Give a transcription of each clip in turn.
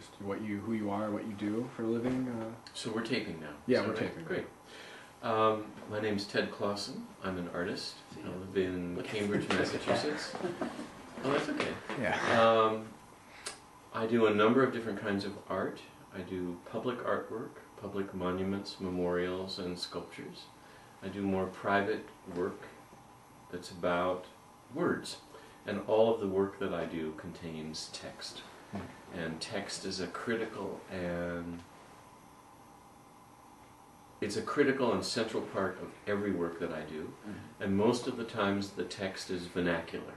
just who you are, what you do for a living. So we're taping now. Yeah, we're taping. Great. My name's Ted Clausen. I'm an artist. I live in Cambridge, Massachusetts. Oh, that's okay. Yeah. I do a number of different kinds of art. I do public artwork, public monuments, memorials, and sculptures. I do more private work that's about words. And all of the work that I do contains text. And text is a critical and central part of every work that I do. And most of the times the text is vernacular.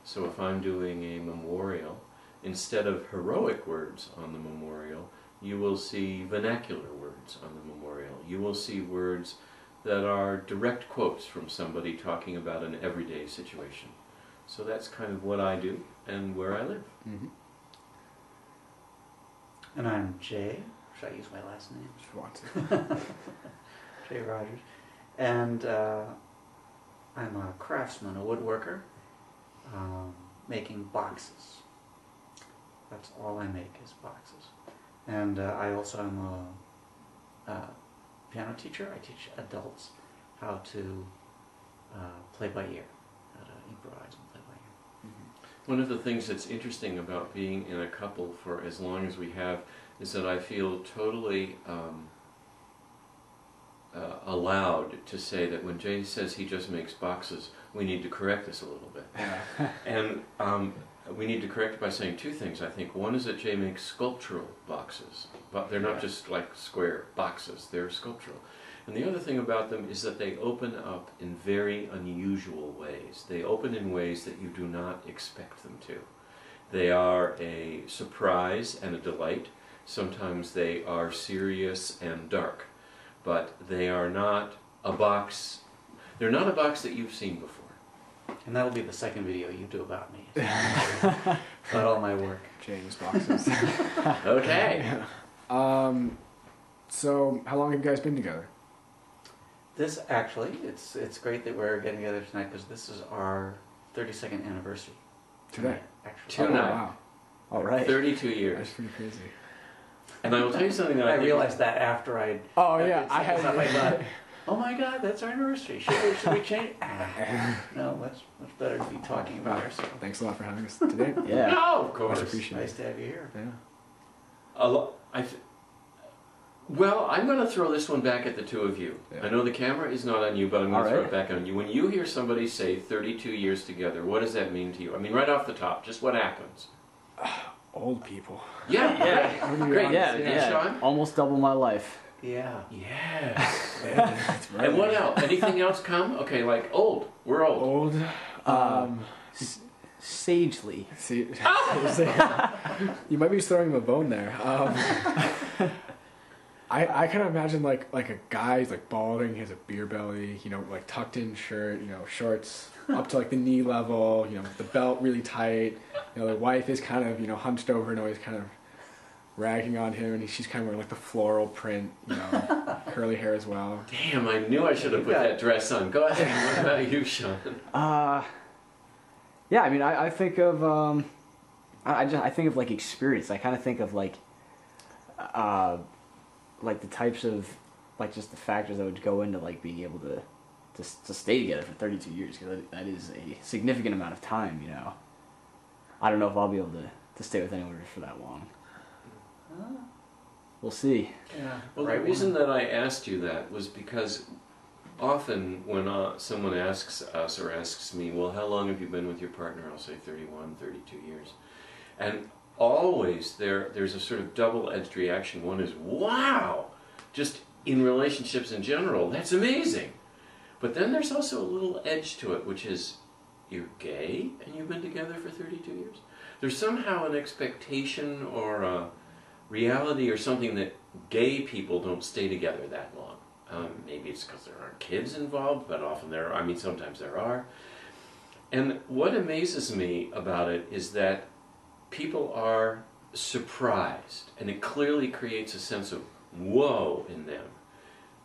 So if I'm doing a memorial, instead of heroic words on the memorial, you will see vernacular words on the memorial. You will see words that are direct quotes from somebody talking about an everyday situation. So that's kind of what I do and where I live. And I'm Jay. Should I use my last name? If you want to. Jay Rogers. And I'm a craftsman, a woodworker, making boxes. That's all I make is boxes. And I also am a piano teacher. I teach adults how to play by ear, how to improvise and play by ear. One of the things that's interesting about being in a couple for as long as we have is that I feel totally allowed to say that when Jay says he just makes boxes, we need to correct this a little bit. And we need to correct it by saying two things, I think. One is that Jay makes sculptural boxes, but they're not just like square boxes, they're sculptural. And the other thing about them is that they open up in very unusual ways. They open in ways that you do not expect them to. They are a surprise and a delight. Sometimes they are serious and dark, but they are not a box. They're not a box that you've seen before. And that'll be the second video you do about me. About all my work. James boxes. Okay. So how long have you guys been together? This actually, it's great that we're getting together tonight because this is our 32nd anniversary. Today? Actually. Tonight. Oh, wow. All right. 32 years. That's pretty crazy. And I will tell you something that I think realized that after I. Oh yeah, I had. I thought, oh my God, that's our anniversary. Should we change? No, much better to be talking about ourselves. Thanks a lot for having us today. Yeah. No, of course. Much appreciated. Nice to have you here. Yeah. Well, I'm going to throw this one back at the two of you. Yeah. I know the camera is not on you, but I'm going to throw Alright. it back on you. When you hear somebody say 32 years together, what does that mean to you? I mean, right off the top, just what happens? Old people. Yeah, great. Yeah. Sean? Almost double my life. Yeah. Yes. That's right. And what else? Anything else come? Okay, like old. We're old. Old. Sagely. See, you might be throwing him a bone there. I kind of imagine like a guy who's like balding, he has a beer belly, you know, like tucked in shirt, you know, shorts up to like the knee level, you know, the belt really tight. You know, the wife is kind of, you know, hunched over and always kind of ragging on him, and she's kind of wearing like the floral print, you know, curly hair as well. Damn, I knew I should have put that dress on. Go ahead. What about you, Sean? Yeah, I mean, I think of I think of like experience. I kind of think of like the types of like just the factors that would go into like being able to stay together for 32 years, because that is a significant amount of time, you know. I don't know if I'll be able to stay with anyone for that long. We'll see. Yeah. Well, the reason that I asked you that was because often when someone asks us or asks me, well, how long have you been with your partner? I'll say 31, 32 years. And always there's a sort of double-edged reaction. One is, wow, just in relationships in general, that's amazing. But then there's also a little edge to it, which is, you're gay and you've been together for 32 years? There's somehow an expectation or a reality or something that gay people don't stay together that long. Maybe it's because there aren't kids involved, but often there are. I mean, sometimes there are. And what amazes me about it is that people are surprised, and it clearly creates a sense of whoa in them.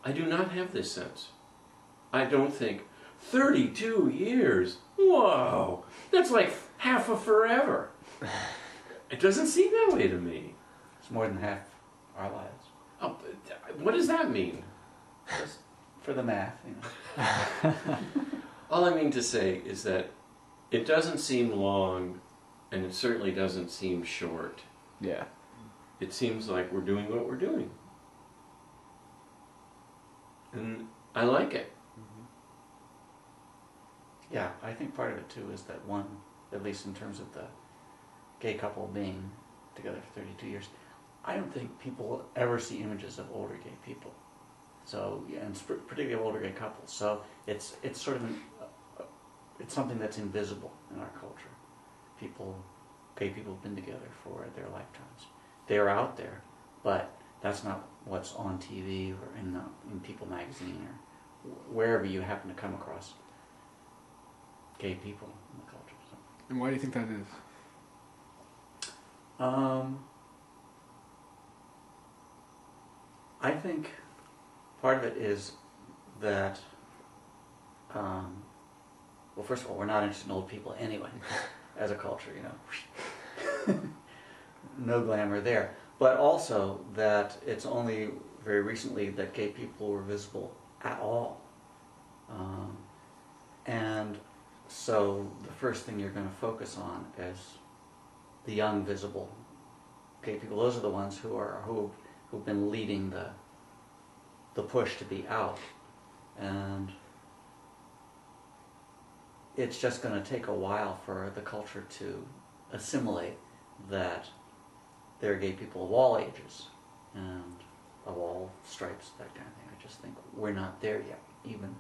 I do not have this sense. I don't think, 32 years, whoa, that's like half of forever. It doesn't seem that way to me. It's more than half our lives. Oh, what does that mean? Just for the math, you know. All I mean to say is that it doesn't seem long, and it certainly doesn't seem short. Yeah. It seems like we're doing what we're doing. And I like it. Yeah, I think part of it too is that one, at least in terms of the gay couple being together for 32 years, I don't think people ever see images of older gay people. So, yeah, and particularly of older gay couples. So it's sort of it's something that's invisible in our culture. Gay people have been together for their lifetimes. They're out there, but that's not what's on TV or in People magazine or wherever you happen to come across gay people in the culture. So. And why do you think that is? I think part of it is that, well, first of all, we're not interested in old people anyway, as a culture, you know. No glamour there. But also that it's only very recently that gay people were visible at all. And so the first thing you're going to focus on is the young, visible gay people. Those are the ones who've been leading the push to be out. And it's just going to take a while for the culture to assimilate that there are gay people of all ages and of all stripes, that kind of thing. I just think we're not there yet, even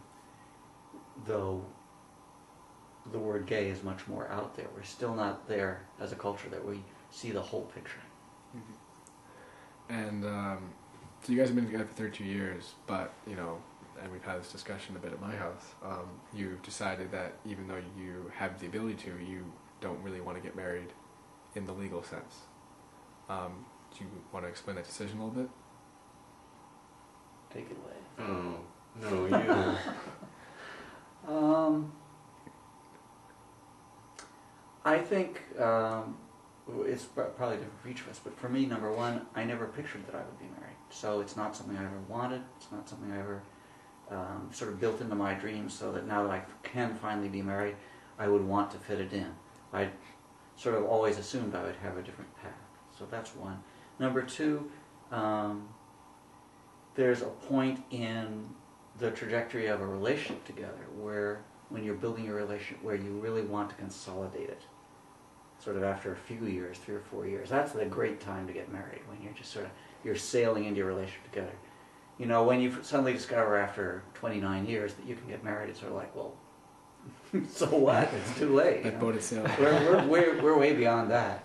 though the word gay is much more out there. We're still not there as a culture that we see the whole picture. Mm-hmm. And so you guys have been together for 32 years, but, you know, and we've had this discussion a bit at my house, you've decided that even though you have the ability to, you don't really want to get married in the legal sense. Do you want to explain that decision a little bit? Take it away. Oh, no, you. I think it's probably different for each of us, but for me, number one, I never pictured that I would be married. So it's not something I ever wanted. It's not something I ever sort of built into my dreams, so that now that I can finally be married, I would want to fit it in. I sort of always assumed I would have a different path. So that's one. Number two, there's a point in the trajectory of a relationship together where when you're building a relationship where you really want to consolidate it, sort of after a few years, 3 or 4 years. That's the great time to get married, when you're just sort of, you're sailing into your relationship together. You know, when you suddenly discover after 29 years that you can get married, it's sort of like, well, so what? It's too late. That boat is sailing. We're way beyond that.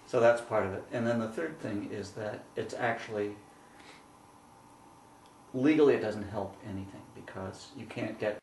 So that's part of it. And then the third thing is that it's actually, legally it doesn't help anything, because you can't get